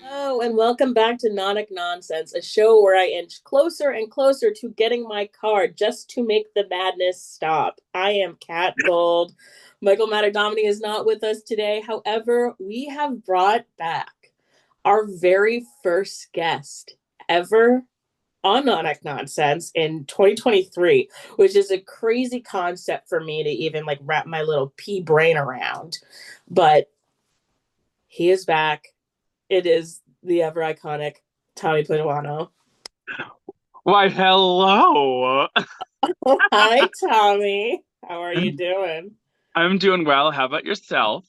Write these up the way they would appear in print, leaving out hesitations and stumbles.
Hello, and welcome back to Nonsense, a show where I inch closer and closer to getting my card just to make the madness stop. I am Cat Gold. Michael Matadomini is not with us today. However, we have brought back our very first guest ever on Nonsense in 2023, which is a crazy concept for me to even like wrap my little pea brain around. But he is back. It is the ever iconic Tommy Paduano. Why, hello. Oh, hi, Tommy. How are you doing? I'm doing well. How about yourself?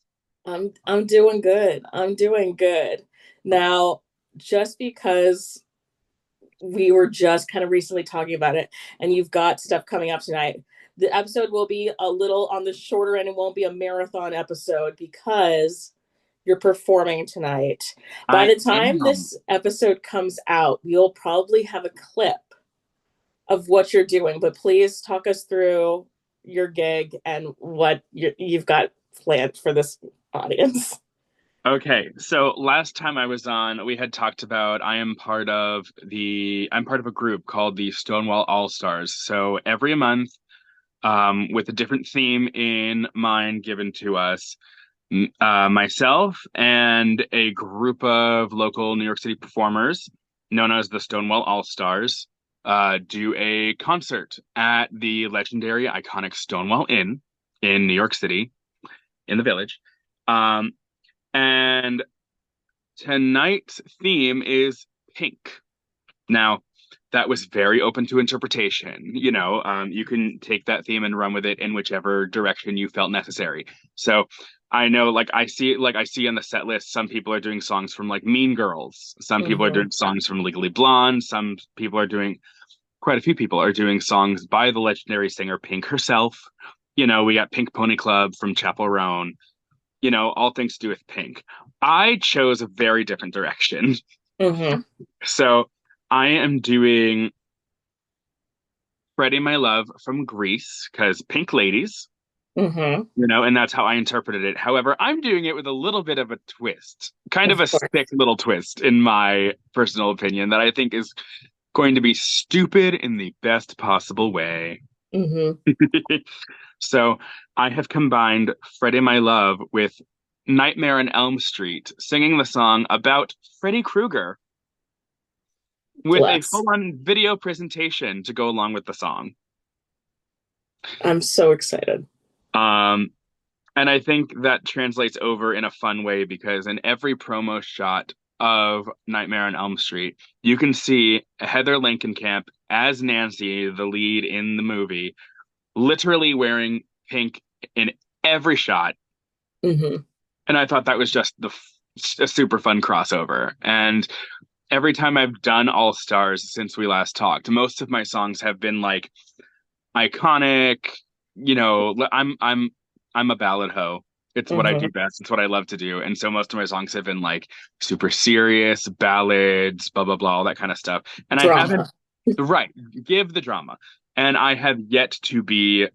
I'm doing good. I'm doing good. Now, just because we were just kind of recently talking about it, and you've got stuff coming up tonight, the episode will be a little on the shorter end. It won't be a marathon episode because you're performing tonight. By I the time am. this episode comes out, we'll probably have a clip of what you're doing, but please talk us through your gig and what you've got planned for this audience. Okay, so last time I was on, we had talked about I'm part of a group called the Stonewall All Stars. So every month, with a different theme in mind given to us, myself and a group of local New York City performers known as the Stonewall All Stars do a concert at the legendary iconic Stonewall Inn in New York City in the Village. Um, and tonight's theme is pink. Now, that was very open to interpretation. You can take that theme and run with it in whichever direction you felt necessary. So I know, I see on the set list, some people are doing songs from like Mean Girls. Some people are Mm-hmm. doing songs from Legally Blonde. Quite a few people are doing songs by the legendary singer Pink herself. We got Pink Pony Club from Chapel Roan. All things to do with Pink. I chose a very different direction. Mm-hmm. So I am doing Freddie My Love from Greece because Pink Ladies, Mm-hmm. and that's how I interpreted it. However, I'm doing it with a little bit of a twist, kind of Of a course. sick little twist, in my personal opinion, that I think is going to be stupid in the best possible way. Mm-hmm. So I have combined Freddie My Love with Nightmare on Elm Street, singing the song about Freddy Krueger with a Bless. full-on video presentation to go along with the song. I'm so excited. Um, and I think that translates over in a fun way because in every promo shot of Nightmare on Elm Street, you can see Heather Langenkamp as Nancy, the lead in the movie, literally wearing pink in every shot. Mm-hmm. And I thought that was just a super fun crossover. And every time I've done All Stars since we last talked, most of my songs have been like iconic. I'm a ballad hoe. It's what I Mm-hmm. do best. It's what I love to do. And so most of my songs have been like super serious ballads, blah blah blah, all that kind of stuff. And I haven't Drama. right, give the drama. And I have yet to be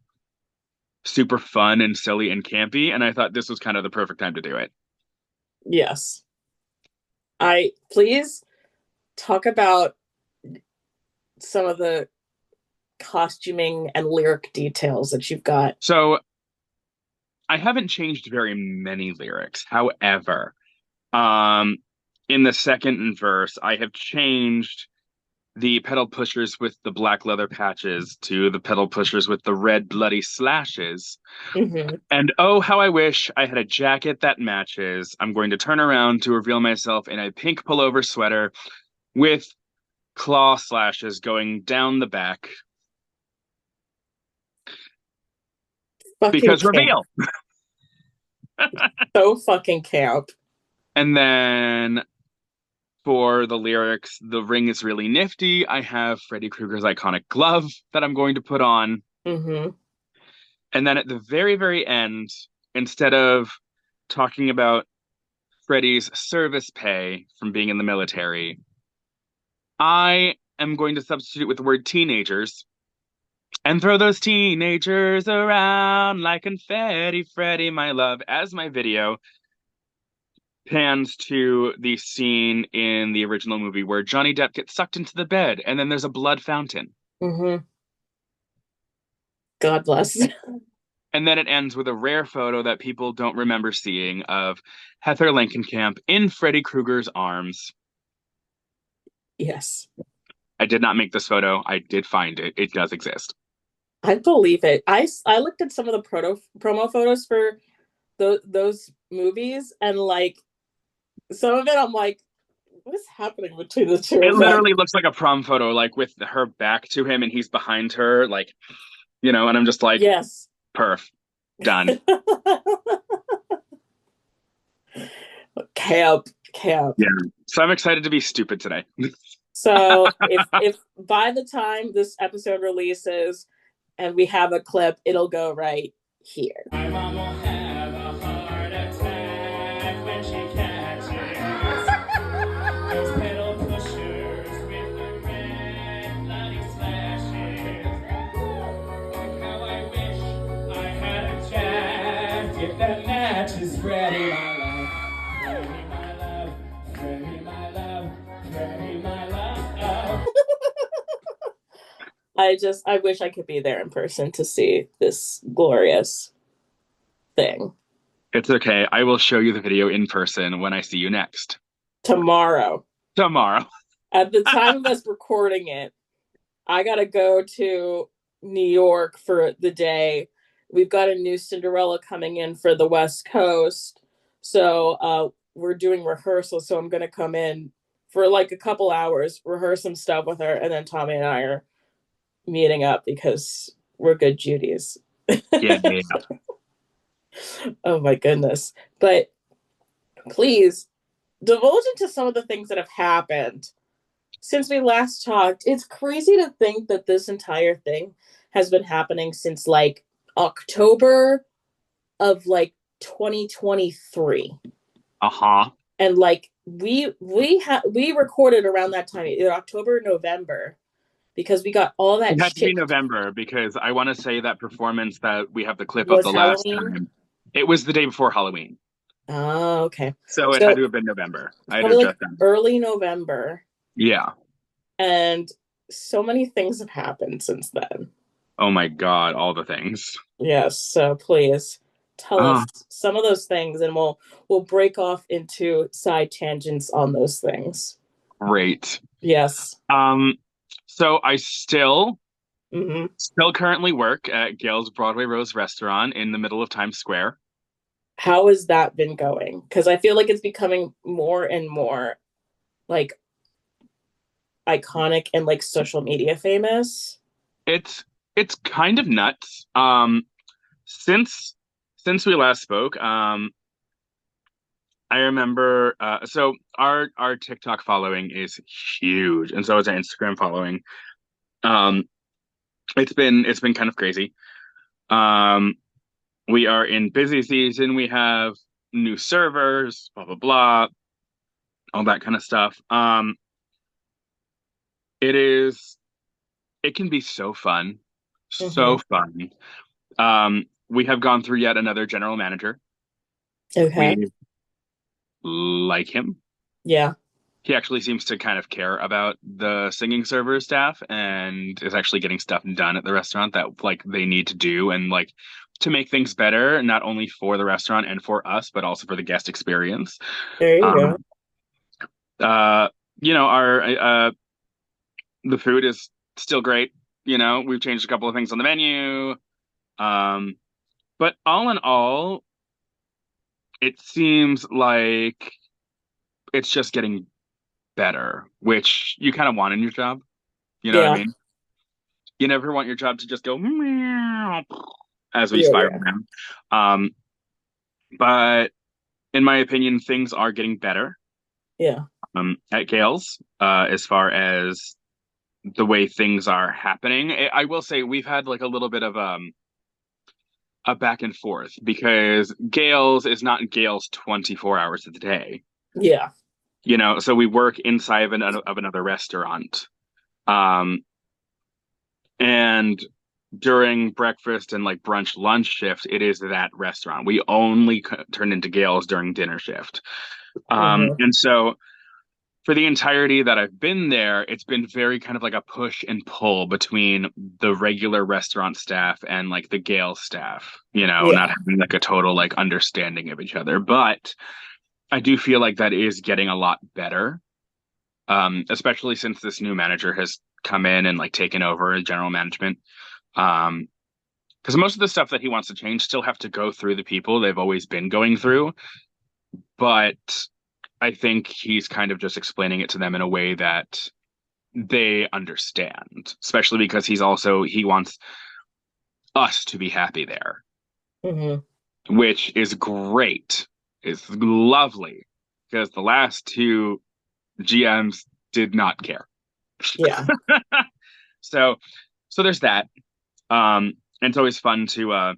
super fun and silly and campy. And I thought this was kind of the perfect time to do it. Yes. I please talk about some of the costuming and lyric details that you've got. So I haven't changed very many lyrics. However, um, in the second verse, I have changed the pedal pushers with the black leather patches to the pedal pushers with the red bloody slashes. Mm-hmm. And oh, how I wish I had a jacket that matches. I'm going to turn around to reveal myself in a pink pullover sweater with claw slashes going down the back. Fucking Because camp. reveal. So fucking camp. And then for the lyrics, the ring is really nifty. I have Freddy Krueger's iconic glove that I'm going to put on. Mm-hmm. And then at the very, very end, instead of talking about Freddie's service pay from being in the military, I am going to substitute with the word teenagers and throw those teenagers around like confetti, Freddie, my love, as my video pans to the scene in the original movie where Johnny Depp gets sucked into the bed and then there's a blood fountain. Mm-hmm. God bless. And then it ends with a rare photo that people don't remember seeing of Heather Langenkamp in Freddy Krueger's arms. Yes. I did not make this photo. I did find it. It does exist. I believe it. I looked at some of the promo photos for those movies, and like some of it, I'm like, what is happening between the two It of them? literally looks like a prom photo, like with her back to him and he's behind her, like, and I'm just like, Yes. perf, done. Camp, camp. Yeah. So I'm excited to be stupid today. So if by the time this episode releases and we have a clip, it'll go right here. My mom will have a heart attack when she catches those pedal pushers with the red bloody slashes. How I wish I had a jack if that matches Freddie, my love. Freddie, my love. Freddie, my love. Freddie, my love. I wish I could be there in person to see this glorious thing. It's okay. I will show you the video in person when I see you next. Tomorrow. Tomorrow. At the time of us recording it, I gotta go to New York for the day. We've got a new Cinderella coming in for the West Coast. So we're doing rehearsal. So I'm gonna come in for like a couple hours, rehearse some stuff with her, and then Tommy and I are meeting up because we're good Judies. Yeah, yeah. Oh my goodness. But please divulge into some of the things that have happened since we last talked. It's crazy to think that this entire thing has been happening since like October of like 2023. Uh-huh. And like we recorded around that time, either October or November, because we got all that It had to be shit. November because I want to say that performance that we have the clip of Was the last Halloween. time. It was the day before Halloween. Oh, okay. So it had So to have been November. it's I had to probably like adjust that. early November. Yeah. And so many things have happened since then. Oh my God, all the things. Yes, so please tell us Oh, some of those things, and we'll break off into side tangents on those things. great. Yes. Um, so I still Hmm. still currently work at Gail's Broadway Rose restaurant in the middle of Times Square. How has that been going? Because I feel like it's becoming more and more like iconic and like social media famous. It's it's kind of nuts. Since since we last spoke, I remember so our TikTok following is huge, and so is our Instagram following. Um, it's been kind of crazy. Um, we are in busy season. We have new servers, blah blah blah, all that kind of stuff. It is it can be so fun, Hmm. so fun. We have gone through yet another general manager. Okay. We like him. Yeah. He actually seems to kind of care about the singing server staff and is actually getting stuff done at the restaurant that like they need to do and like to make things better, not only for the restaurant and for us, but also for the guest experience. There you Um, go. uh, our the food is still great. We've changed a couple of things on the menu. Um, but all in all, it seems like it's just getting better, which you kind of want in your job. You know what I Yeah. mean? You never want your job to just go meow as we Yeah. spiral Yeah. down. Um, but in my opinion, things are getting better Yeah. at Gales as far as the way things are happening. I will say we've had like a little bit of a back and forth because Gales is not Gales 24 hours of the day. Yeah. So we work inside of another restaurant. Um, and during breakfast and like brunch lunch shift, it is that restaurant. We only turn into Gales during dinner shift. Hmm. And so for the entirety that I've been there, it's been very kind of like a push and pull between the regular restaurant staff and like the Gale staff, not Yeah. having like a total like understanding of each other. But I do feel like that is getting a lot better, especially since this new manager has come in and like taken over general management. Um, because most of the stuff that he wants to change still have to go through the people they've always been going through. But I think he's kind of just explaining it to them in a way that they understand, especially because he wants us to be happy there, Hmm. which is great. It's lovely because the last two GMs did not care. Yeah. So, so there's that. And it's always fun to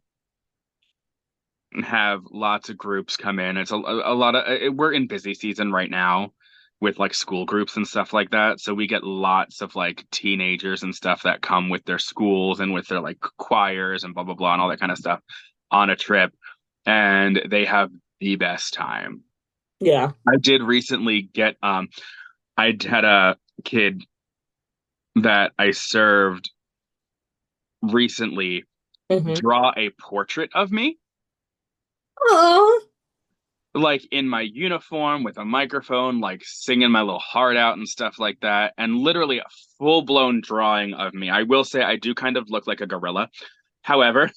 have lots of groups come in. It's a lot of we're in busy season right now with like school groups and stuff like that. So we get lots of like teenagers and stuff that come with their schools and with their like choirs and blah blah blah and all that kind of stuff on a trip, and they have the best time. Yeah. I did recently get I had a kid that I served recently Hmm. draw a portrait of me, Oh, like in my uniform with a microphone, like singing my little heart out and stuff like that, and literally a full blown drawing of me. I will say I do kind of look like a gorilla. However,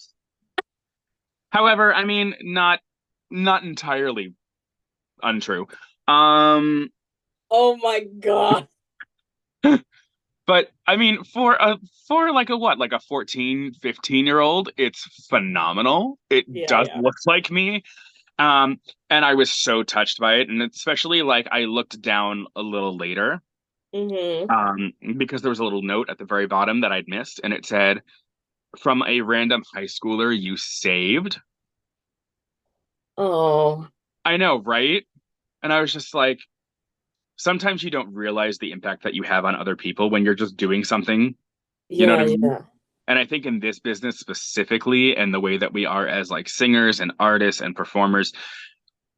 I mean, not entirely untrue. Um, oh my God. but I mean, for like a what, like a 14, 15-year old, it's phenomenal. It Yeah, does yeah. look like me. Um, and I was so touched by it, and especially like I looked down a little later, Hmm. because there was a little note at the very bottom that I'd missed, and it said, "From a random high schooler you saved." Oh, I know, right? And I was just like, sometimes you don't realize the impact that you have on other people when you're just doing something. You know what yeah, I mean? yeah. And I think in this business specifically, and the way that we are as like singers and artists and performers,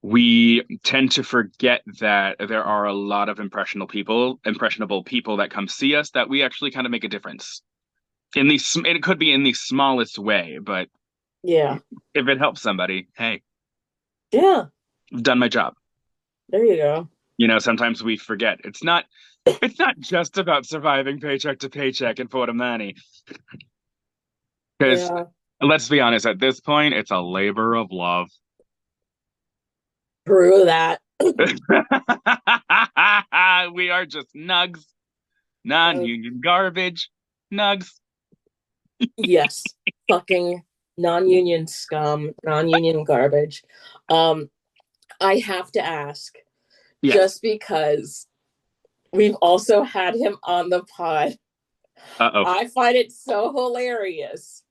we tend to forget that there are a lot of impressionable people that come see us that we actually kind of make a difference in these. It could be in the smallest way, but Yeah. if it helps somebody, hey, Yeah. I've done my job. There you go. Sometimes we forget it's not just about surviving paycheck to paycheck and for the money. Because Yeah. let's be honest, at this point, it's a labor of love. True that. We are just nugs, Uh, non-union garbage, nugs. yes. Fucking non-union scum, non-union garbage. Um, I have to ask, Yes. just because we've also had him on the pod, Uh-oh. I find it so hilarious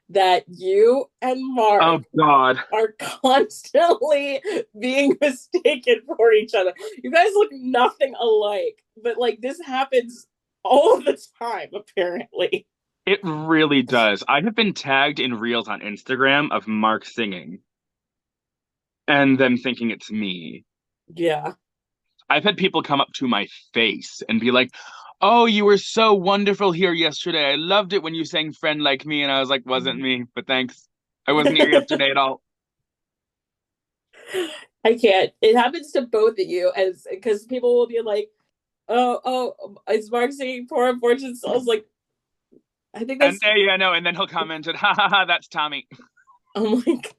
that you and Mark Oh God. are constantly being mistaken for each other. You guys look nothing alike, but like this happens all the time, apparently. It really does. I have been tagged in reels on Instagram of Mark singing and them thinking it's me. Yeah. I've had people come up to my face and be like, "Oh, you were so wonderful here yesterday. I loved it when you sang Friend Like Me." And I was like, "Wasn't me, but thanks. I wasn't here yesterday at all." I can't. It happens to both of you as because people will be like, oh, is Mark singing Poor Unfortunate Souls? Like, I think And that's yeah, no, and then he'll comment and ha ha ha, that's Tommy. I'm like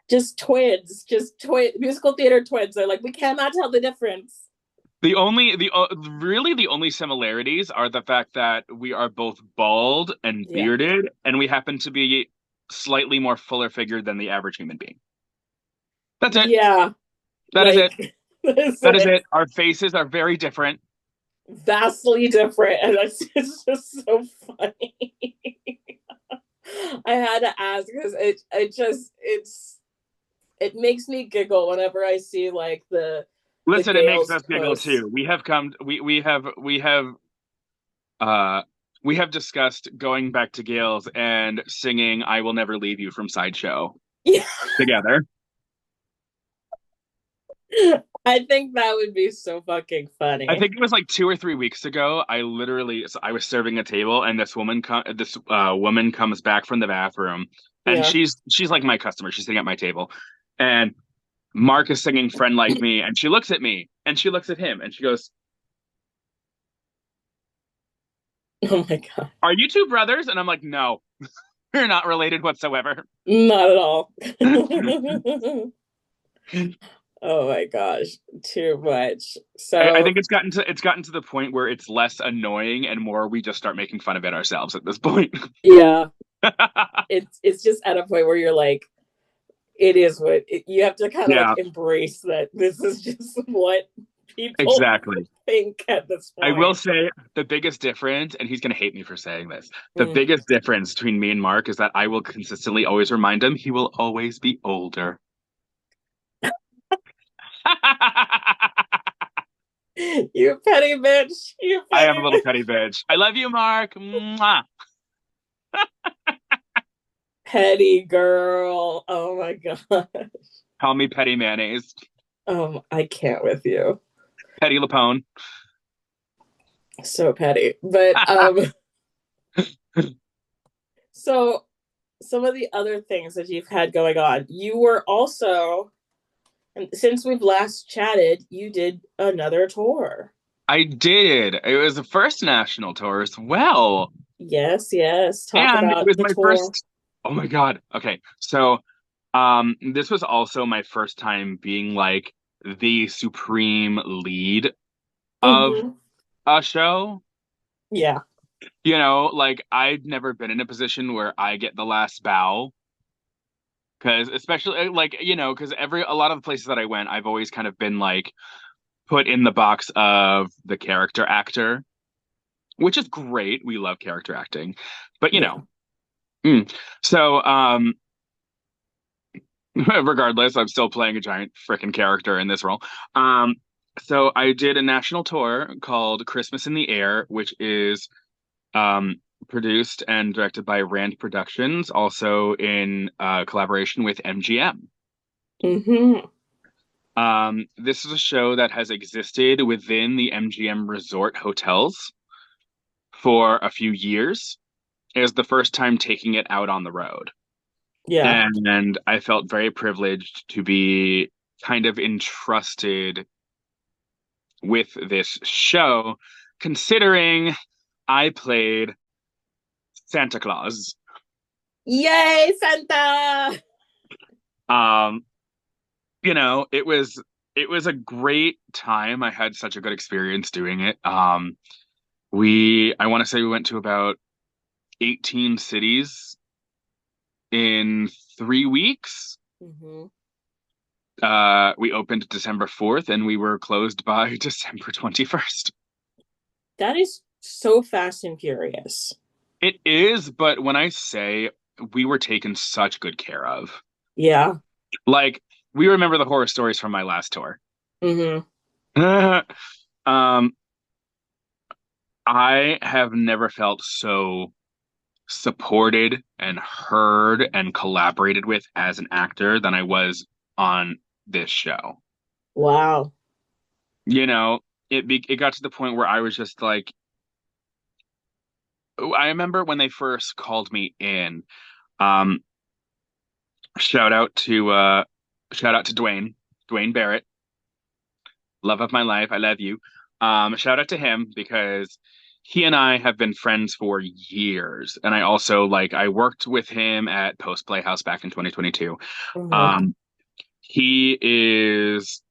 just twins, just musical theater twins. They're like, we cannot tell the difference. Really the only similarities are the fact that we are both bald and Yeah. bearded, and we happen to be slightly more fuller figured than the average human being. That's it. Yeah. That is it. Like that's That is it. it. Our faces are very different. Vastly different. And that's it's just so funny. I had to ask because it makes me giggle whenever I see like the Listen, it makes Gales us giggle posts. too. Uh we have discussed going back to Gales and singing "I Will Never Leave You" from Sideshow Yeah, together. I think that would be so fucking I funny. think it was like 2 or 3 weeks ago. I was serving a table, and this woman comes back from the bathroom, and Yeah. she's like my customer. She's sitting at my table, and Mark is singing "Friend Like Me," and she looks at me, and she looks at him, and she goes, Oh my god. "Are you two brothers?" And I'm like, "No, we're not related whatsoever." Not at all. I, Oh my gosh. Too much. I So think it's gotten to the point where it's less annoying and more we just start making fun of it ourselves at this point. yeah, it's just at a point where you're like, it is what you have to kind of like Yeah, embrace that this is just what people exactly. think at this I will point. say the biggest difference, and he's going to hate me for saying this, the Mm. biggest difference between me and Mark is that I will consistently always remind him he will always be older. You petty bitch. You I am petty a little bitch. petty bitch. I love you, Mark. Mwah. Petty girl. Oh my god. Call me petty mayonnaise. I can't with you. Petty Lapone. So petty. But so some of the other things that you've had going on, you were also, and since we've last chatted, you did another tour. I did. It was the first national tour as well. Yes, yes. Talk And it about was the my tour. first. Oh my God. Okay. So, this was also my first time being like the supreme lead of Mm-hmm. a show. Yeah. Like I've never been in a position where I get the last bow. Because especially like, because a lot of the places that I went, I've always kind of been like put in the box of the character actor, which is great. We love character acting. But Yeah. mm. So regardless, I'm still playing a giant freaking character in this role. Um, so I did a national tour called Christmas in the Air, which is um, produced and directed by Rand Productions, also in collaboration with MGM. Mm-hmm. This is a show that has existed within the MGM Resort hotels for a few years. It was the first time taking it out on the road. Yeah. And I felt very privileged to be kind of entrusted with this show, considering I played Santa Claus. Yay, Santa! Um, it was a great time. I had such a good experience doing it. I want to say we went to about 18 cities in 3 weeks. Mm-hmm. We opened December 4th and we were closed by December 21st. That is so fast and furious. It is, but when I say we were taken such good care of, Yeah. like we remember the horror stories from my last tour. Mm-hmm. Um, I have never felt so supported and heard and collaborated with as an actor than I was on this show. Wow. You know, it got to the point where I was just like, I remember when they first called me in. Um, shout out to uh, shout out to Dwayne Barrett, love of my life. I love you. Shout out to him because he and I have been friends for years, and I worked with him at Post Playhouse back in 2022. Mm-hmm. Um, he is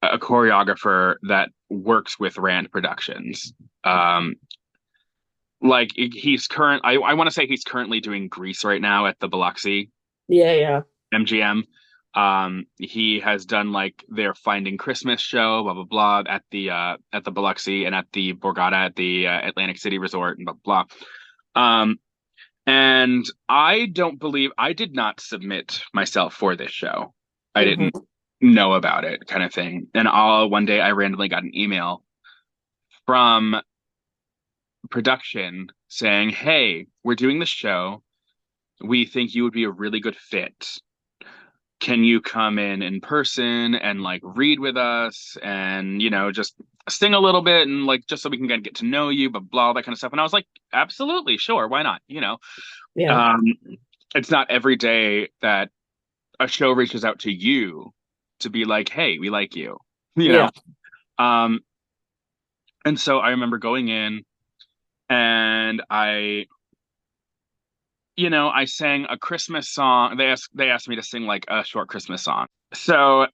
a choreographer that works with Rand Productions. Um, I want to say he's currently doing Grease right now at the Biloxi Yeah, yeah. MGM. He has done like their Finding Christmas show, blah blah blah, at the Biloxi and at the Borgata at the Atlantic City Resort and blah blah. Blah. And I don't believe I did not submit myself for this show. I didn't Hmm. know about it, kind of thing. And all one day I randomly got an email from production saying, "Hey, we're doing this show. We think you would be a really good fit. Can you come in person and like read with us and just sing a little bit and like just so we can get to know you, but blah, all that kind of stuff." And I was like, absolutely, sure, why not? Yeah. Um, it's not every day that a show reaches out to you to be like, hey, we like you, you Yeah. know? Um, and so I remember going in and I sang a Christmas song. They asked me to sing like a short Christmas song. So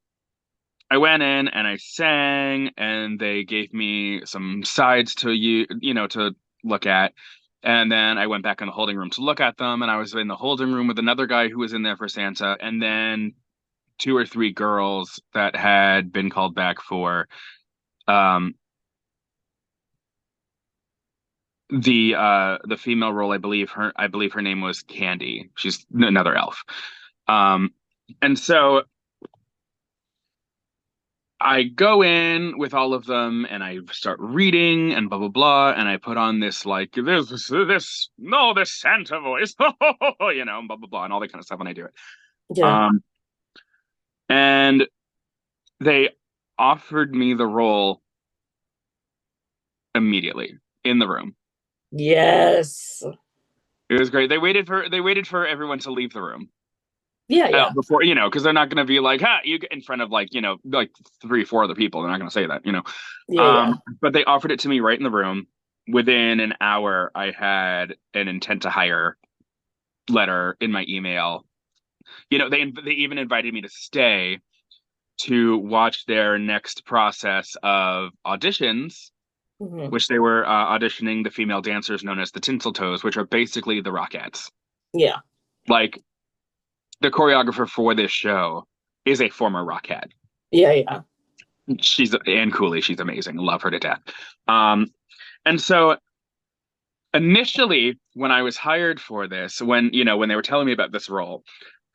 I went in and I sang, and they gave me some sides to look at. And then I went back in the holding room to look at them, and I was in the holding room with another guy who was in there for Santa, and then two or three girls that had been called back for um the female role. I believe her name was Candy. She's another elf. Um and so I go in with all of them and I start reading and blah blah blah, and I put on this like this no, this Santa voice, blah blah blah, and all that kind of stuff when I do it. Yeah. Um and they offered me the role immediately in the room. Yes. It was great. They waited for everyone to leave the room Yeah. Yeah. before, because they're not going to be like, "Ha, you get in front of like three, four other people." They're not going to say that. Yeah. Yeah. But they offered it to me right in the room. Within an hour, I had an intent to hire letter in my email. They even invited me to stay to watch their next process of auditions, Hmm. which they were auditioning the female dancers known as the Tinseltoes, which are basically the Rockettes. Yeah. Like the choreographer for this show is a former Rockhead. Yeah. Yeah. She's Ann Cooley. She's amazing. Love her to death. Um, and so initially, when I was hired for this, when they were telling me about this role,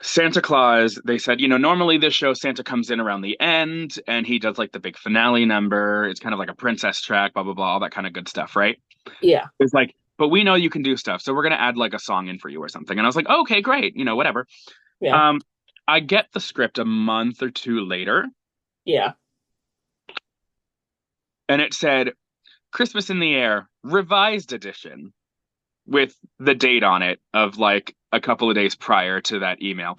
Santa Claus, they said, normally this show Santa comes in around the end and he does like the big finale number. It's kind of like a princess track, blah blah blah, all that kind of good stuff, right? Yeah. It's like, but we know you can do stuff, so we're gonna add like a song in for you or something. And I was like, okay, great, whatever. Yeah. Um, I get the script a month or two later, Yeah. and it said Christmas in the Air, revised edition, with the date on it of like a couple of days prior to that email.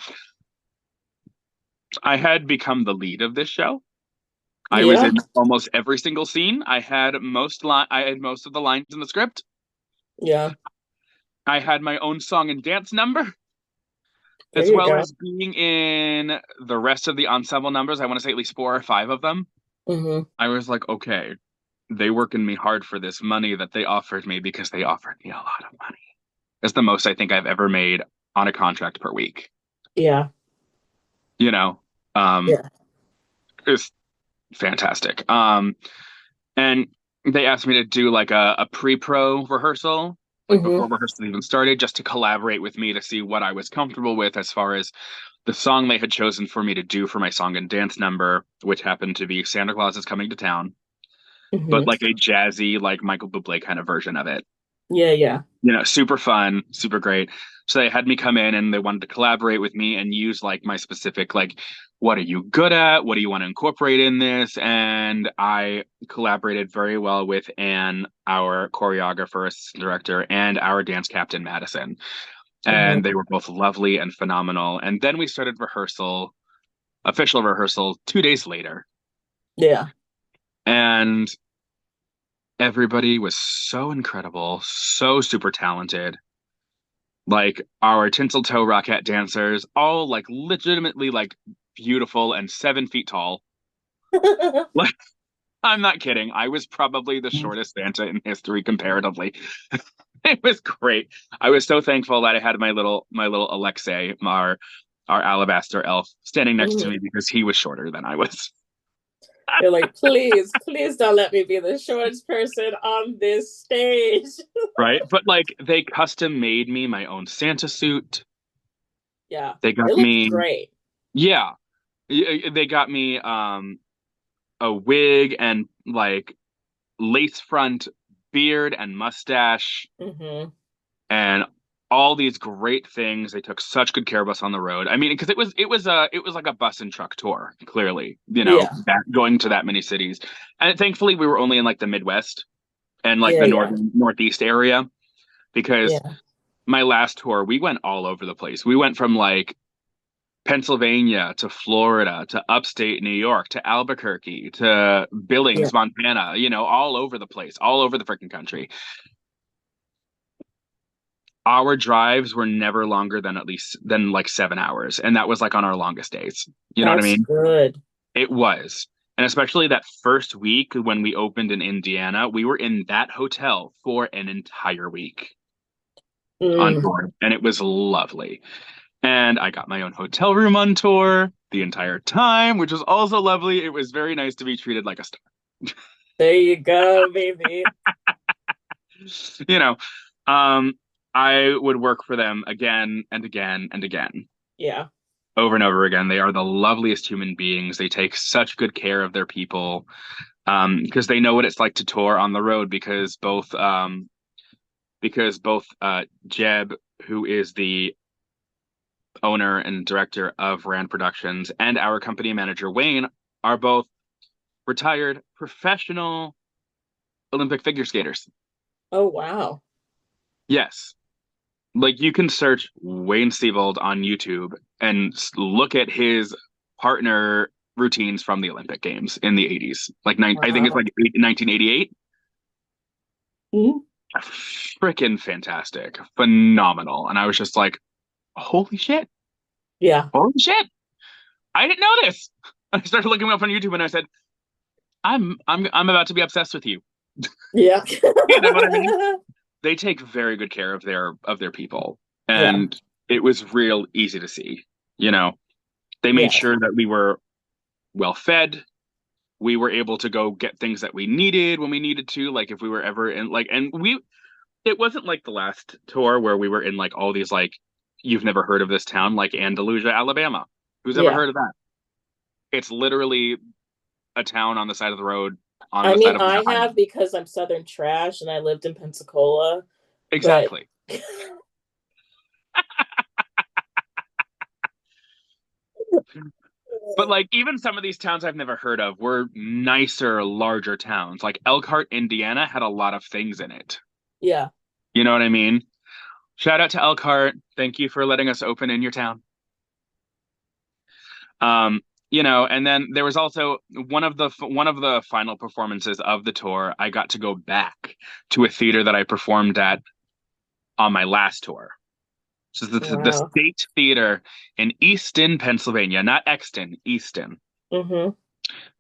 I had become the lead of this show. I was Yeah. in almost every single scene. I had most of the lines in the script. Yeah. I had my own song and dance number, There as you well go. as being in the rest of the ensemble numbers. I want to say at least four or five of them. Hmm. I was like, okay, they working me hard for this money that they offered me, because they offered me a lot of money. It's the most I think I've ever made on a contract per week. Yeah. You know, um, Yeah. it's fantastic. And they asked me to do like a pre-pro rehearsal, like Hmm. before rehearsal even started, just to collaborate with me to see what I was comfortable with as far as the song they had chosen for me to do for my song and dance number, which happened to be Santa Claus is Coming to Town, but Hmm. like a jazzy, like Michael Bublé kind of version of it. Yeah. Yeah. Super fun, super great. So they had me come in and they wanted to collaborate with me and use like my specific, like, what are you good at? What do you want to incorporate in this? And I collaborated very well with Anne, our choreographer, assistant director, and our dance captain, Madison. Hmm. And they were both lovely and phenomenal. And then we started rehearsal, official rehearsal, 2 days later. Yeah. And everybody was so incredible, so super talented. Like our Tinseltoe Rockette dancers, all like legitimately like beautiful and 7 feet tall. Like, I'm not kidding. I was probably the shortest Santa in history comparatively. It was great. I was so thankful that I had my little Alexei, our alabaster elf, standing next to Hmm. me, because he was shorter than I was. They're like, please, please don't let me be the shortest person on this stage. Right? But like they custom made me my own Santa suit. Yeah, They it got looked me, great. yeah, they got me a wig and like lace front beard and mustache Hmm. and all these great things. They took such good care of us on the road. I mean, because it was like a bus and truck tour, clearly, Yeah, that going to that many cities. And thankfully we were only in like the Midwest and like yeah, the yeah, northern northeast area because yeah, my last tour we went all over the place. We went from like Pennsylvania to Florida to upstate New York to Albuquerque to yeah. Billings, Montana, all over the place, all over the freaking country. Our drives were never longer than at least than like 7 hours. And that was like on our longest days. You know what I That's mean? good. It was. And especially that first week when we opened in Indiana, we were in that hotel for an entire week on Mm, tour. And it was lovely. And I got my own hotel room on tour the entire time, which was also lovely. It was very nice to be treated like a star. there you go, baby. You know, um, I would work for them again and again and again, Yeah, over and over again. They are the loveliest human beings. They take such good care of their people, because they know what it's like to tour on the road. Because both Jeb, who is the owner and director of Rand Productions, and our company manager Wayne are both retired professional Olympic figure skaters. oh wow. Yes. Like you can search Wayne Siebold on YouTube and look at his partner routines from the Olympic Games in the 80s. I think it's Wow. like 1988. Mhm. Freaking fantastic. Phenomenal. And I was just like, holy shit. Yeah, Holy shit. I didn't know this. I started looking him up on YouTube and I said, I'm about to be obsessed with you. yeah. You know what I mean? They take very good care of their people, Yeah, and it was real easy to see. You know, they made yeah, sure that we were well fed. We were able to go get things that we needed when we needed to, like if we were ever in like, and we, it wasn't like the last tour where we were in like all these like you've never heard of this town like Andalusia, Alabama. Who's ever yeah. heard of that? It's literally a town on the side of the road, on I the mean, side of the I highway. have because I'm Southern trash and I lived in Pensacola, but Exactly. But like even some of these towns I've never heard of were nicer, larger towns. Like Elkhart, Indiana had a lot of things in it. yeah, You know what I mean? Shout out to Elkhart. Thank you for letting us open in your town. Um, and then there was also one of the final performances of the tour. I got to go back to a theater that I performed at on my last tour. So the wow. State Theater in Easton, Pennsylvania, not Exton, Easton, Hmm.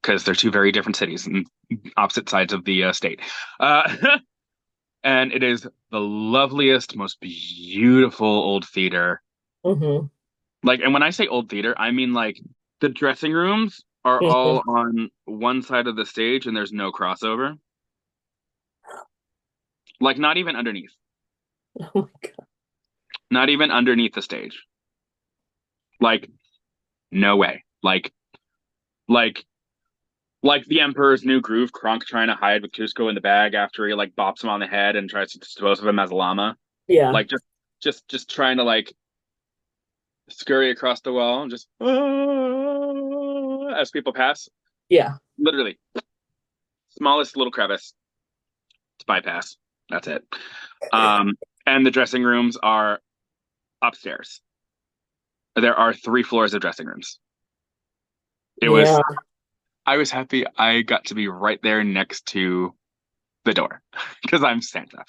because they're two very different cities and opposite sides of the state. Uh, and it is the loveliest, most beautiful old theater. Hmm. Like, and when I say old theater, I mean like the dressing rooms are Hmm. all on one side of the stage and there's no crossover. Like, not even underneath, Oh my God. not even underneath the stage. Like, no way. Like, like the Emperor's New Groove, Kronk trying to hide with Cusco in the bag after he like bops him on the head and tries to dispose of him as a llama. Yeah, Like, just trying to like scurry across the wall and just as people pass. yeah, Literally, smallest little crevice to bypass. That's it. Um, and the dressing rooms are upstairs. There are 3 floors of dressing rooms. It was. yeah. I was happy I got to be right there next to the door because I'm Santa.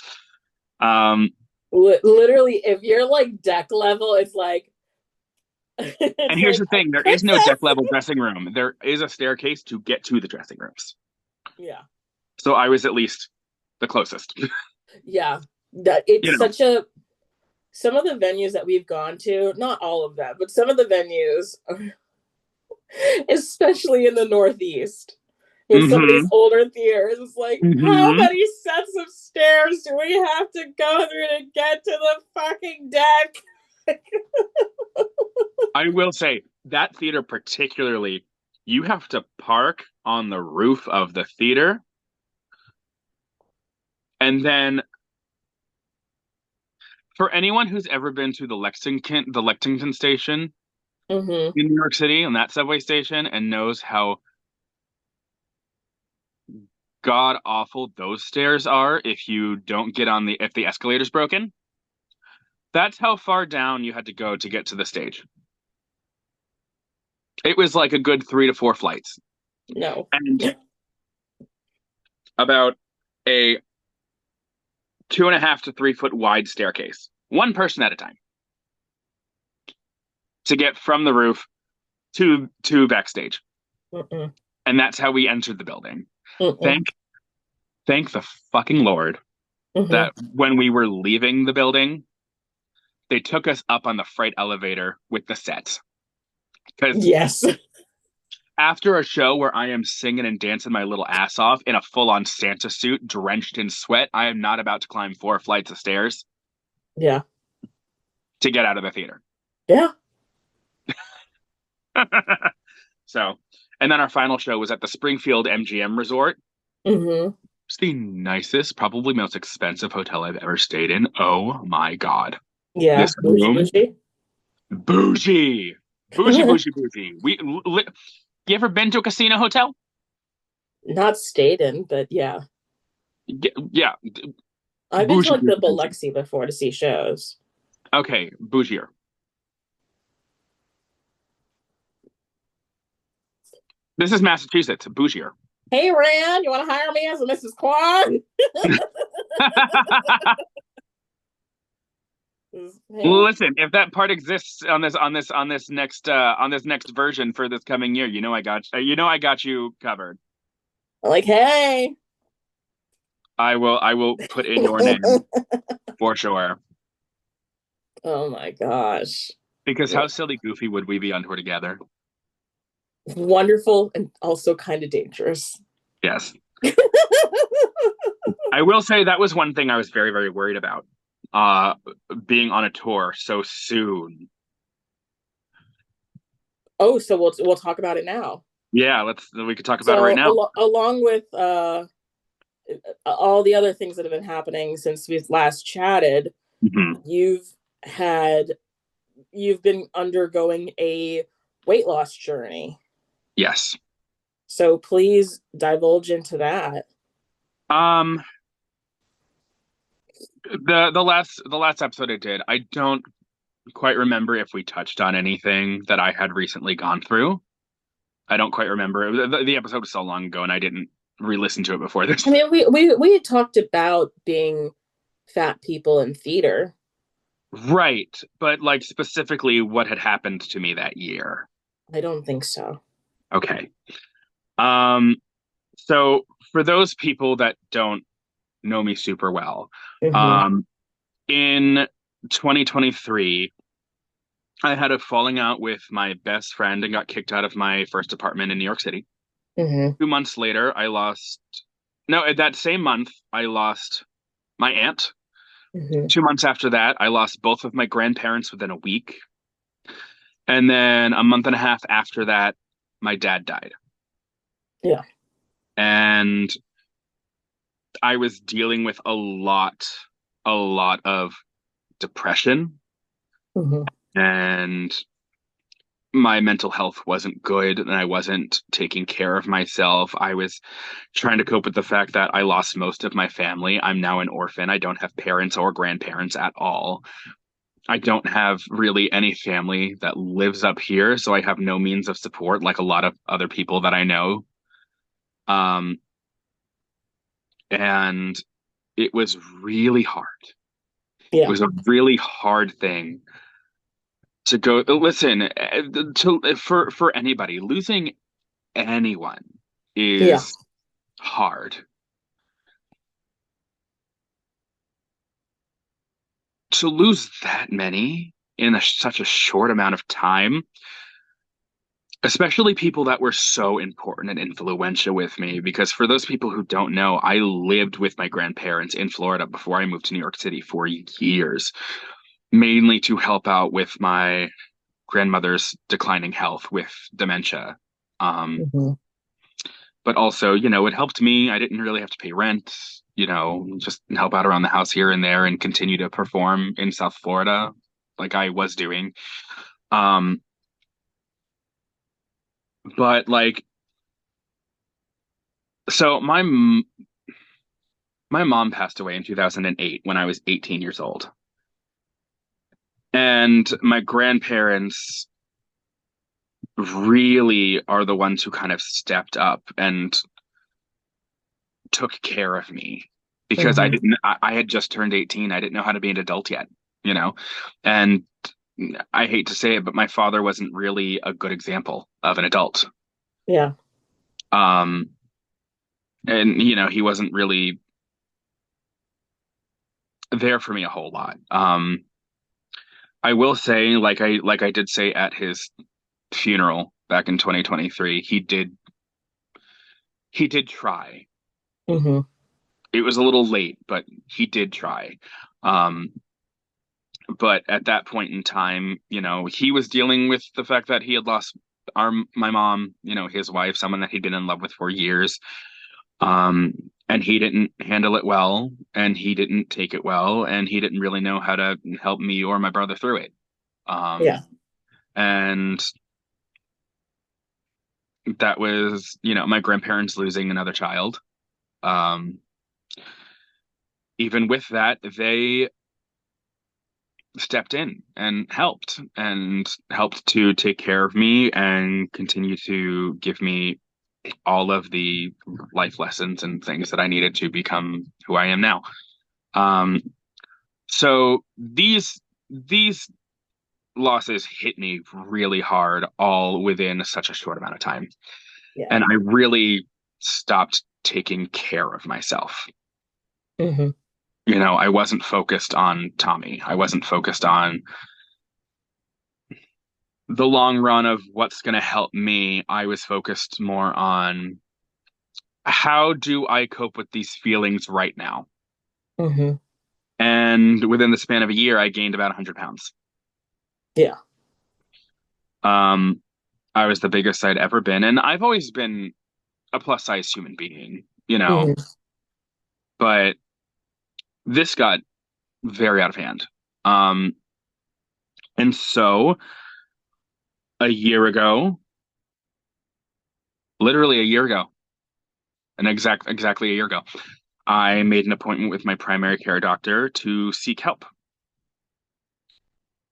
Um, Literally, if you're like deck level, it's like and it's here's like the a thing: there is no deck princess. level dressing room. There is a staircase to get to the dressing rooms. Yeah, So I was at least the closest. yeah. That it's You know, such a some of the venues that we've gone to, not all of them, but some of the venues, especially in the Northeast. with some of these Mm-hmm. older theaters. It's like, how Mm-hmm. many sets of stairs do we have to go through to get to the fucking deck? I will say that theater particularly, you have to park on the roof of the theater, and then for anyone who's ever been to the Lexington station Mm-hmm. in New York City and that subway station and knows how god awful those stairs are if you don't get on if the escalator's broken. That's how far down you had to go to get to the stage. It was like a good 3 to 4 flights No. and about a 2.5 to 3 foot wide staircase, one person at a time, to get from the roof to backstage. Mm-mm. And that's how we entered the building. Mm-mm. Thank thank the fucking Lord Mm-hmm. that when we were leaving the building, they took us up on the freight elevator with the sets. Because Yes. after a show where I am singing and dancing my little ass off in a full-on Santa suit, drenched in sweat, I am not about to climb 4 flights of stairs Yeah. to get out of the theater. Yeah. So, and then our final show was at the Springfield MGM Resort. Mm-hmm. It's the nicest, probably most expensive hotel I've ever stayed in. Oh my God. Yeah. This Bougie, room, bougie. bougie, bougie, bougie, bougie. You ever been to a casino hotel? Not stayed in, but yeah. Yeah, I've been to bougie, like the bougie, bougie. Biloxi before to see shows. Okay, bougier. This is Massachusetts, bougier. Hey, Rand, you want to hire me as a Mrs. Kwan? Hey, Listen, if that part exists on this next version for this coming year, I got you covered. like, hey. I will put in your name for sure. Oh my gosh. Because Yeah. how silly goofy would we be on tour together? Wonderful and also kind of dangerous. Yes. I will say that was one thing I was very, very worried about. Uh Being on a tour so soon. Oh, so we'll talk about it now. Yeah, we could talk about it right So now. along with all the other things that have been happening since we've last chatted, Mhm. you've had you've been undergoing a weight loss journey. Yes. So please divulge into that. Um the last episode I did, I don't quite remember if we touched on anything that I had recently gone through. I don't quite remember. The episode was so long ago, and I didn't re-listen to it before this. I mean, we had talked about being fat people in theater. Right, but like specifically what had happened to me that year. I don't think so. Okay. Um, so for those people that don't know me super well, Mm-hmm. um, in 2023, I had a falling out with my best friend and got kicked out of my first apartment in New York City. Mm-hmm. 2 months later, no, that same month, I lost my aunt. Mm-hmm. 2 months after that, I lost both of my grandparents within a week. And then a month and a half after that, my dad died. Yeah. And I was dealing with a lot of depression, Mm-hmm. and my mental health wasn't good, and I wasn't taking care of myself. I was trying to cope with the fact that I lost most of my family. I'm now an orphan. I don't have parents or grandparents at all. I don't have really any family that lives up here, so I have no means of support like a lot of other people that I know. Um, and it was really hard. It Yeah. was a really hard thing to go. Listen, for anybody, losing anyone Yeah. is hard. To lose that many in such a short amount of time, especially people that were so important and influential with me. Because for those people who don't know, I lived with my grandparents in Florida before I moved to New York City for years, mainly to help out with my grandmother's declining health with dementia. Um, Hmm. but also, it helped me. I didn't really have to pay rent, just help out around the house here and there and continue to perform in South Florida like I was doing. Um, but like, so my mom passed away in 2008 when I was 18 years old. And my grandparents really are the ones who kind of stepped up and took care of me because Hmm. I had just turned 18. I didn't know how to be an adult yet, you know? And I hate to say it, but my father wasn't really a good example of an adult. Yeah. Um, and he wasn't really there for me a whole lot. I will say, like I did say at his funeral back in 2023, he did try. Hmm. It was a little late, but he did try. Um, but at that point in time, he was dealing with the fact that he had lost my mom, his wife, someone that he'd been in love with for years. Um, and he didn't handle it well, and he didn't take it well, and he didn't really know how to help me or my brother through it. Yeah. And that was, my grandparents losing another child. Um, Even with that, they stepped in and helped to take care of me and continue to give me all of the life lessons and things that I needed to become who I am now. Um, so these losses hit me really hard all within such a short amount of time. Yeah. And I really stopped taking care of myself. Hmm. I wasn't focused on Tommy. I wasn't focused on the long run of what's going to help me. I was focused more on how do I cope with these feelings right now? Hmm. And within the span of a year, I gained about 100 pounds. Yeah. Um, I was the biggest I'd ever been. And I've always been a plus size human being, Hmm. but this got very out of hand. Um, and so a year ago, literally a year ago, exactly a year ago, I made an appointment with my primary care doctor to seek help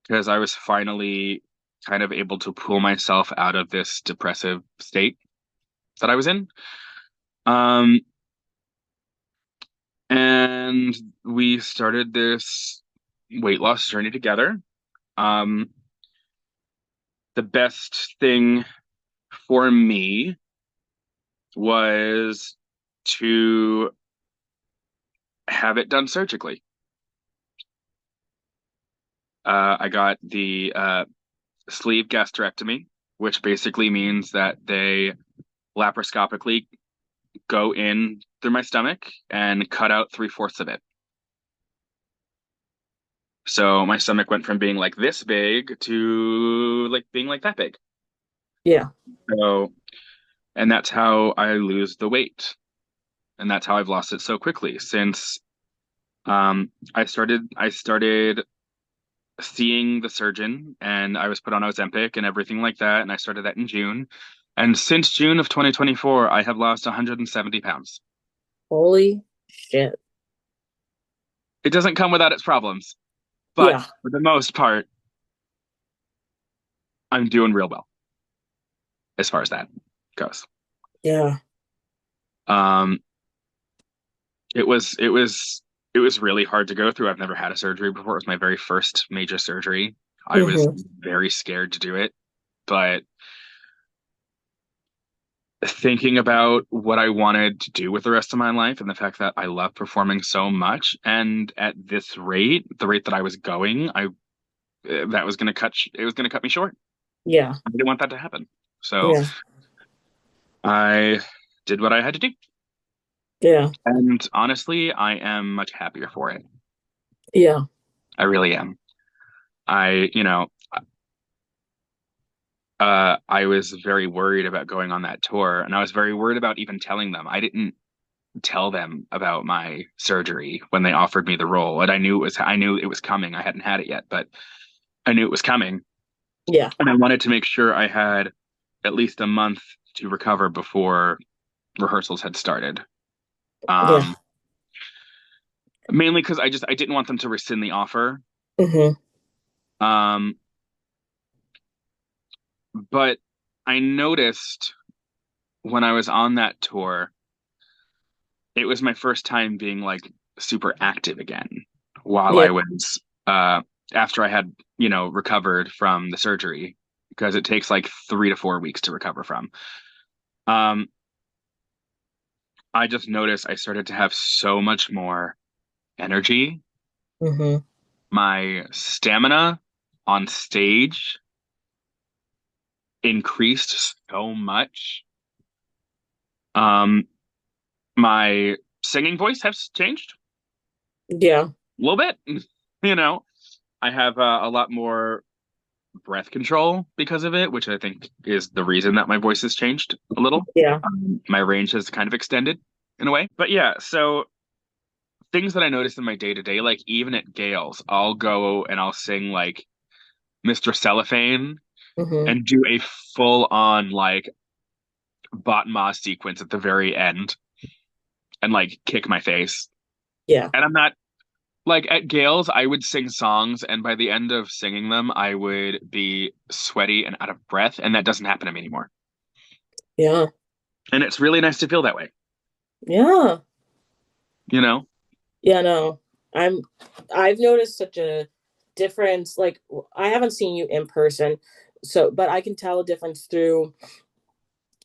because I was finally kind of able to pull myself out of this depressive state that I was in. Um, and we started this weight loss journey together. Um, the best thing for me was to have it done surgically. I got the sleeve gastrectomy, which basically means that they laparoscopically go in through my stomach and cut out three-fourths of it. So my stomach went from being like this big to like being like that big. Yeah. So, and that's how I lose the weight. And that's how I've lost it so quickly since I started seeing the surgeon and I was put on Ozempic and everything like that. And I started that in June. And since June of 2024, I have lost 170 pounds. Holy shit. It doesn't come without its problems, but Yeah. for the most part, I'm doing real well as far as that goes. Yeah. Um, it was really hard to go through. I've never had a surgery before. It was my very first major surgery. I was Hmm. very scared to do it, but thinking about what I wanted to do with the rest of my life and the fact that I love performing so much, and at this rate, the rate that I was going, I that was going to cut it was going to cut me short. Yeah. I didn't want that to happen. So Yeah. I did what I had to do. Yeah. And honestly, I am much happier for it. Yeah. I really am. I, you know, I was very worried about going on that tour, and I was very worried about even telling them. I didn't tell them about my surgery when they offered me the role, and I knew it was coming. I hadn't had it yet, but I knew it was coming, Yeah. and I wanted to make sure I had at least a month to recover before rehearsals had started. Yeah. Um, Mainly because I didn't want them to rescind the offer. Hmm. Um, but I noticed when I was on that tour, it was my first time being like super active again while Yeah. I was after I had, recovered from the surgery because it takes like 3 to 4 weeks to recover from. Um, I just noticed I started to have so much more energy. Hmm. My stamina on stage increased so much. Um, my singing voice has changed Yeah. a little bit. You know, I have a lot more breath control because of it, which I think is the reason that my voice has changed a little. Yeah. My range has kind of extended in a way. But yeah, so things that I noticed in my day to day, like even at Gales, I'll go and I'll sing like Mr. Cellophane Hmm. and do a full on like Bot Ma sequence at the very end and like kick my face. Yeah. And I'm not like at Gales, I would sing songs, and by the end of singing them, I would be sweaty and out of breath, and that doesn't happen to me anymore. Yeah. And it's really nice to feel that way, Yeah. you know? Yeah. No, I'm, I've noticed such a difference. Like, I haven't seen you in person, so, but I can tell a difference through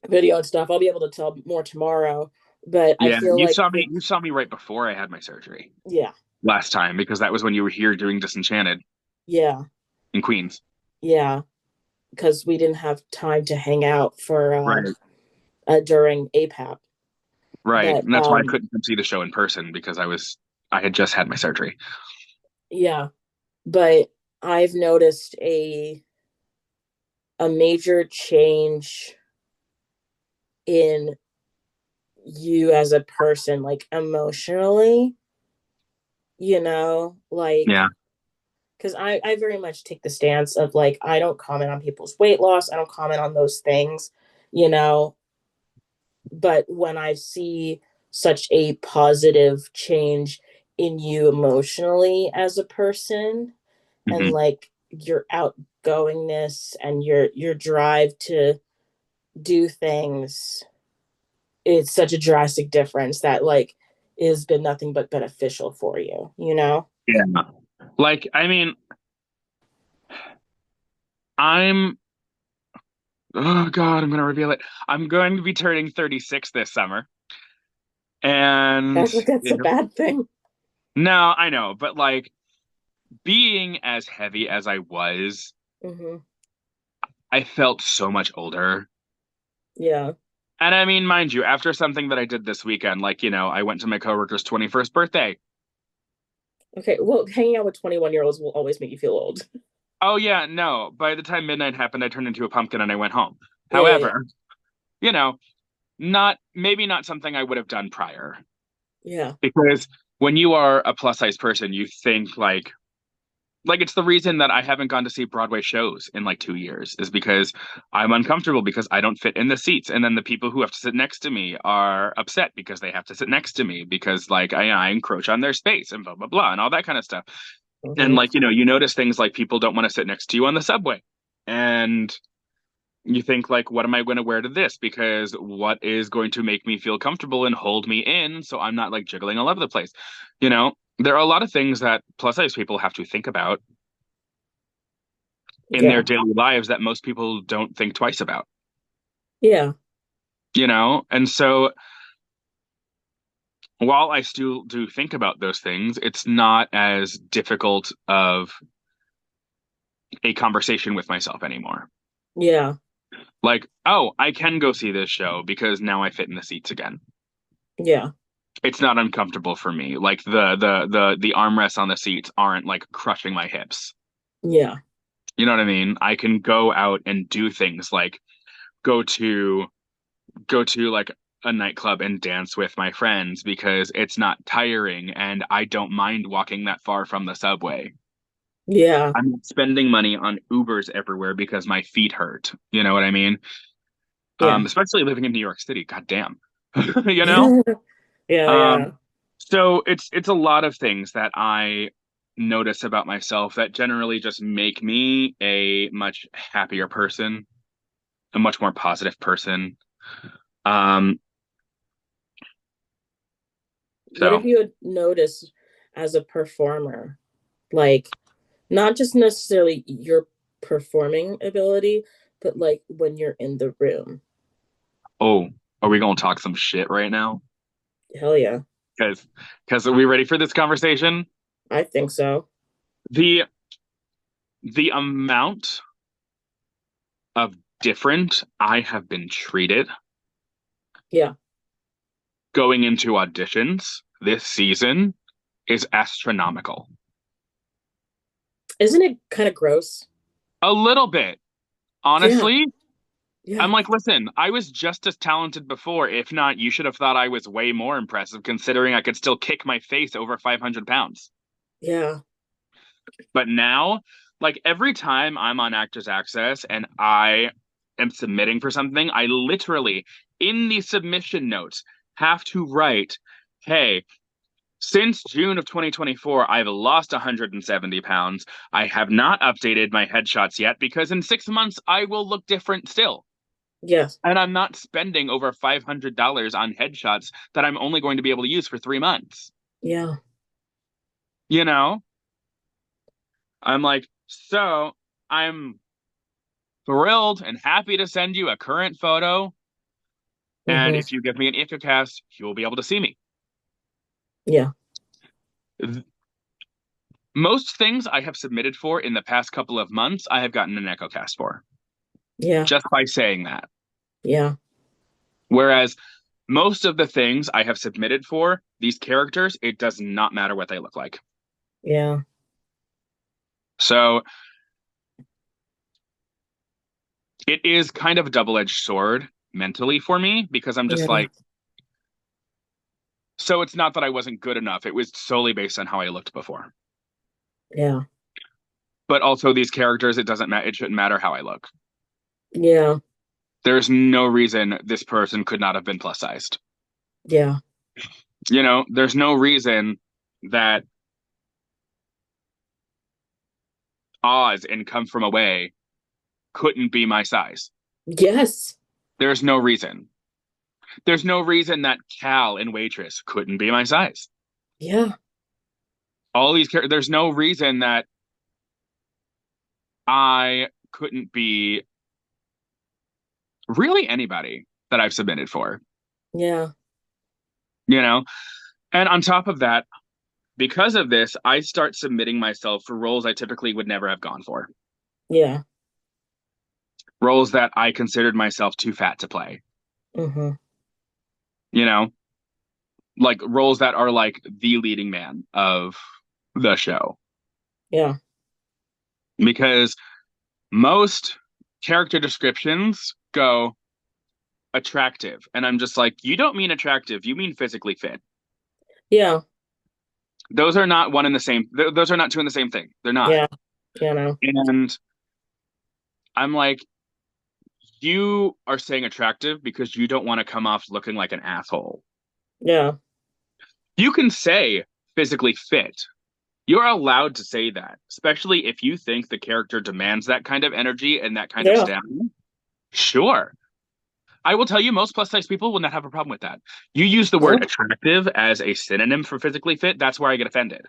video and stuff. I'll be able to tell more tomorrow, but I Yeah, feel like it, you saw me right before I had my surgery yeah. last time because that was when you were here doing Disenchanted Yeah. in Queens. Yeah. Because we didn't have time to hang out for Right. during APAP. Right. But And that's why I couldn't come see the show in person because I had just had my surgery. yeah, but I've noticed a major change in you as a person, like emotionally, like Yeah. because I very much take the stance of like I don't comment on people's weight loss, I don't comment on those things, you know, but when I see such a positive change in you emotionally as a person and Hmm. like your outgoingness and your drive to do things, it's such a drastic difference that like has been nothing but beneficial for you, you know? Yeah. Like, I mean, I'm, oh God, I'm going to reveal it. I'm going to be turning 36 this summer. And Act like that's a bad thing. no, I know, but like being as heavy as I was, Hmm. I felt so much older. Yeah. And I mean, mind you, after something that I did this weekend, like, I went to my coworker's 21st birthday. Okay, well, hanging out with 21-year-olds will always make you feel old. Oh, yeah, no. By the time midnight happened, I turned into a pumpkin and I went home. Yeah, yeah, yeah. However, you know, maybe not something I would have done prior. Yeah. Because when you are a plus size person, you think like it's the reason that I haven't gone to see Broadway shows in like 2 years is because I'm uncomfortable because I don't fit in the seats. And then the people who have to sit next to me are upset because they have to sit next to me because like I encroach on their space and blah, blah, blah, and all that kind of stuff. And Hmm. like, you notice things like people don't want to sit next to you on the subway. And you think like, what am I going to wear to this? Because what is going to make me feel comfortable and hold me in so I'm not like jiggling all over the place? There are a lot of things that plus size people have to think about in their Yeah. daily lives that most people don't think twice about, Yeah. And so while I still do think about those things, it's not as difficult of a conversation with myself anymore. Yeah. Like, oh, I can go see this show because now I fit in the seats again. Yeah. It's not uncomfortable for me. Like the armrests on the seats aren't like crushing my hips. Yeah. You know what I mean? I can go out and do things like go to go to like a nightclub and dance with my friends because it's not tiring and I don't mind walking that far from the subway. Yeah. I'm not spending money on Ubers everywhere because my feet hurt. You know what I mean? Yeah. Especially living in New York City. God damn. You know? Yeah. Um, Yeah. so it's a lot of things that I notice about myself that generally just make me a much happier person, a much more positive person. Um, What have so you noticed as a performer? Like, not just necessarily your performing ability, but like when you're in the room. oh, are we gonna talk some shit right now? Hell yeah. Because are we ready for this conversation? I think so. The the amount of different I have been treated Yeah. going into auditions this season is astronomical. Isn't it kind of gross? A little bit. Yeah. Honestly, I'm Yeah. like, listen, I was just as talented before. If not, you should have thought I was way more impressive considering I could still kick my face over 500 pounds. Yeah. But now, like every time I'm on Actors Access and I am submitting for something, I literally, in the submission notes, have to write, hey, since June of 2024, I've lost 170 pounds. I have not updated my headshots yet because in 6 months I will look different still. Yes. And I'm not spending over $500 on headshots that I'm only going to be able to use for 3 months. Yeah. You know, I'm like, so I'm thrilled and happy to send you a current photo. And Hmm. if you give me an IFACast, you will be able to see me. Yeah. Most things I have submitted for in the past couple of months, I have gotten an EchoCast for Yeah. just by saying that. Yeah. Whereas most of the things I have submitted for, these characters, it does not matter what they look like. Yeah. So it is kind of a double-edged sword mentally for me because I'm just Yeah. like, so it's not that I wasn't good enough. It was solely based on how I looked before. Yeah. But also these characters, it doesn't matter. It shouldn't matter how I look. Yeah. There's no reason this person could not have been plus sized. Yeah. There's no reason that Oz and Come From Away couldn't be my size. Yes. There's no reason. There's no reason that Cal and Waitress couldn't be my size. Yeah. All these characters, there's no reason that I couldn't be really anybody that I've submitted for, Yeah. you know? And on top of that, because of this, I start submitting myself for roles I typically would never have gone for. Yeah. Roles that I considered myself too fat to play, Hmm. you know, like roles that are like the leading man of the show. Yeah. Because most character descriptions go attractive. And I'm just like, you don't mean attractive, you mean physically fit. Yeah. Those are not one and the same. Those are not two in the same thing. They're not. Yeah. You know. And I'm like, you are saying attractive because you don't want to come off looking like an asshole. Yeah. You can say physically fit. You're allowed to say that, especially if you think the character demands that kind of energy and that kind of Yeah. stamina. Sure. I will tell you, most plus size people will not have a problem with that. You use the word No. attractive as a synonym for physically fit, that's where I get offended.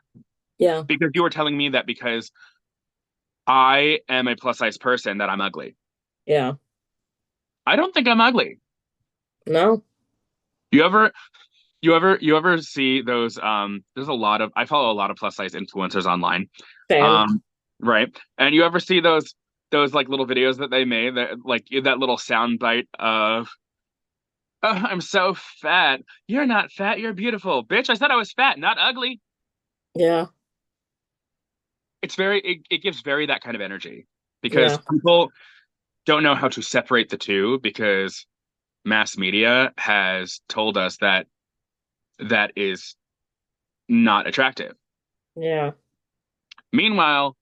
Yeah. Because you are telling me that because I am a plus size person that I'm ugly. Yeah. I don't think I'm ugly. No. You ever you ever see those there's a lot of I follow a lot of plus size influencers online. Same. Um right? And you ever see those those like little videos that they made that like that little sound bite of oh, I'm so fat. You're not fat, you're beautiful. Bitch, I said I was fat, not ugly. Yeah. It gives very that kind of energy because Yeah. people don't know how to separate the two because mass media has told us that that is not attractive. Yeah. Meanwhile,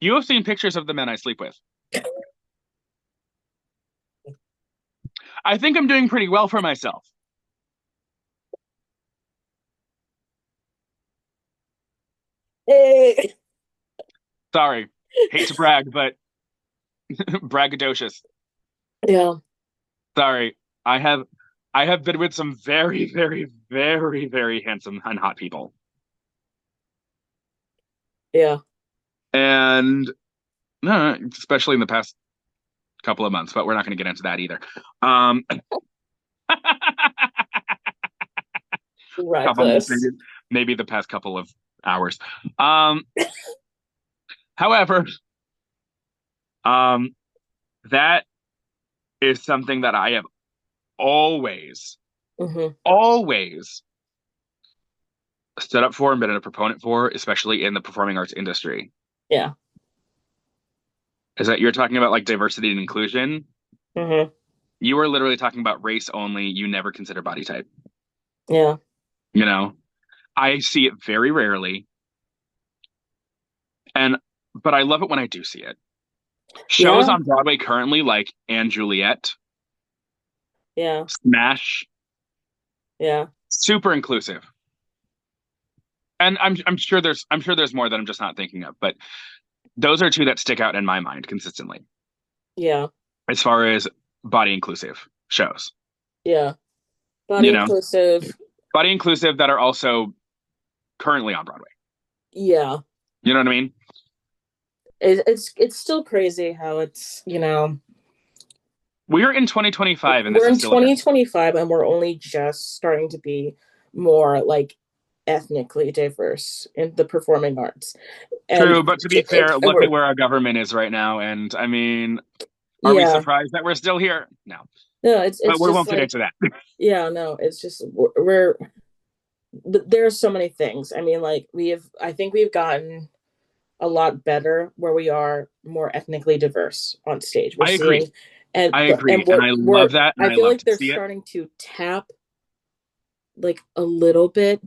you have seen pictures of the men I sleep with. I think I'm doing pretty well for myself. Hey. Sorry. Hate to brag, but braggadocious. Yeah. Sorry. I have I have been with some very, very, very, very handsome and hot people. Yeah. And especially in the past couple of months, but we're not going to get into that either. Couple Reckless. maybe the past couple of hours. Um, however, um, that is something that I have always, Hmm. always stood up for and been a proponent for, especially in the performing arts industry. Yeah. Is that you're talking about like diversity and inclusion? Hmm. You were literally talking about race only. You never consider body type. Yeah. You know, I see it very rarely, and but I love it when I do see it. Shows Yeah. on Broadway currently, like & Juliet, Yeah. Smash, Yeah. super inclusive. And I'm sure there's more that I'm just not thinking of, but those are two that stick out in my mind consistently Yeah. as far as body inclusive shows. Yeah. Body You know, inclusive. body inclusive that are also currently on Broadway. Yeah. You know what I mean? It's still crazy how it's, We're in 2025 and this we're is in still a thing. 2025 and we're only just starting to be more like ethnically diverse in the performing arts. And True, but to be fair, look at we're, where our government is right now. And I mean, are we yeah. surprised that we're still here? No, No, but it's we just won't get like, into that. yeah, no, it's just there are so many things. I mean, like I think we've gotten a lot better where we are more ethnically diverse on stage. We're I agree. seeing, and I but agree. and And we're I we're love that. And I I feel love like to they're see it. starting to tap like a little bit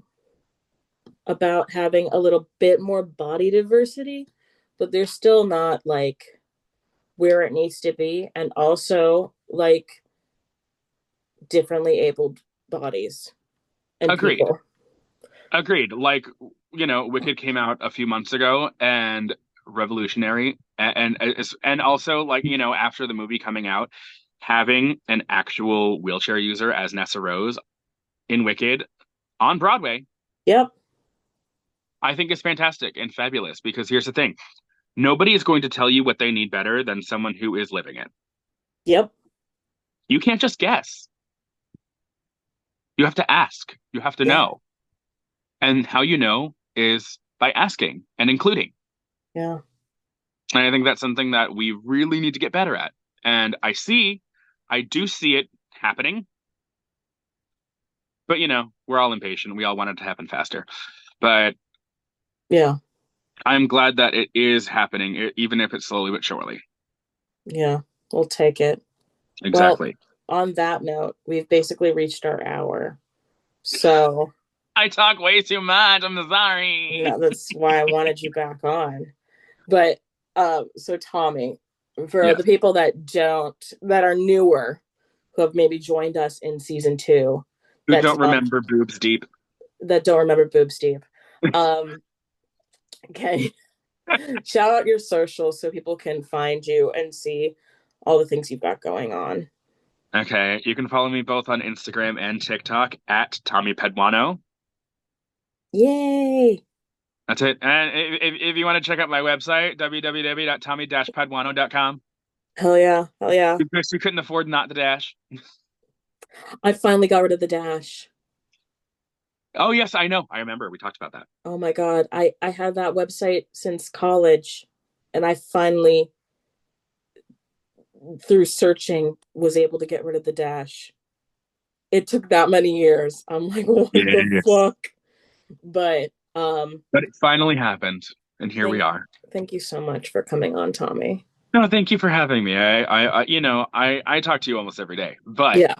about having a little bit more body diversity, but they're still not like where it needs to be, and also like differently abled bodies and Agreed. people. Agreed. Like, Wicked came out a few months ago and revolutionary and also like, after the movie coming out, having an actual wheelchair user as Nessa Rose in Wicked on Broadway, Yep. I think is fantastic and fabulous because here's the thing. Nobody is going to tell you what they need better than someone who is living it. Yep. You can't just guess. You have to ask. You have to Yeah. know. And how you know is by asking and including. Yeah. And I think that's something that we really need to get better at. And I do see it happening, but we're all impatient. We all want it to happen faster. But Yeah. I'm glad that it is happening, even if it's slowly but surely. Yeah. We'll take it. Well, Exactly. on that note, we've basically reached our hour. So I talk way too much. I'm sorry. no, that's why I wanted you back on. But so Tommy, for the Yes. people that are newer, who have maybe joined us in season two, Who don't remember boobs deep? that don't remember Boob Steve. Um, okay. Shout out your socials so people can find you and see all the things you've got going on. Okay. You can follow me both on Instagram and TikTok at Tommy Paduano. Yay. That's it. And if you want to check out my website, www.tommy-paduano.com. Hell yeah. Hell yeah. Because we couldn't afford not the dash. I finally got rid of the dash. Oh, yes, I know. I remember. We talked about that. Oh my God. I had that website since college and I finally through searching was able to get rid of the dash. It took that many years. I'm like, what the Yes. fuck? But But it finally happened, and here we thank are. thank you so much for coming on, Tommy. No, thank you for having me. I talk to you almost every day, but Yeah.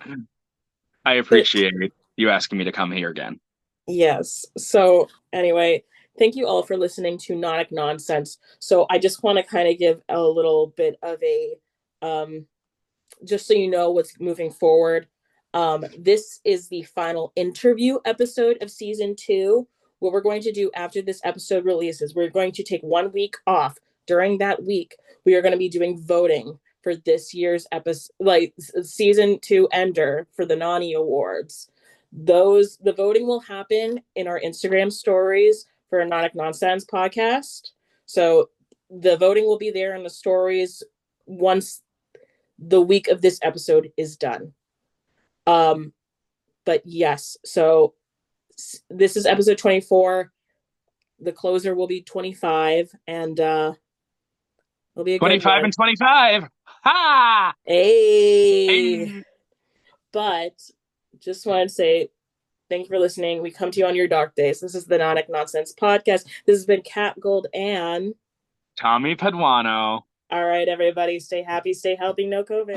I But appreciate you asking me to come here again. yes. So anyway, thank you all for listening to Nonic Nonsense. So I just want to kind of give a little bit of a just so you know what's moving forward. This is the final interview episode of season 2. What we're going to do after this episode releases, we're going to take 1 week off. During that week, we are going to be doing voting for this year's episode, like season 2 ender for the Nani Awards. The voting will happen in our Instagram stories for Anonic Nonsense podcast. So the voting will be there in the stories once the week of this episode is done. Um, but yes, so this is episode 24. The closer will be 25, and it'll be a good 25 one. and 25. Ha! Hey, Hey, but just want to say thank you for listening. We come to you on your dark days. This is the Nonic Nonsense podcast. This has been Cat Gold and Tommy Paduano. all right, everybody, stay happy, stay healthy, no COVID.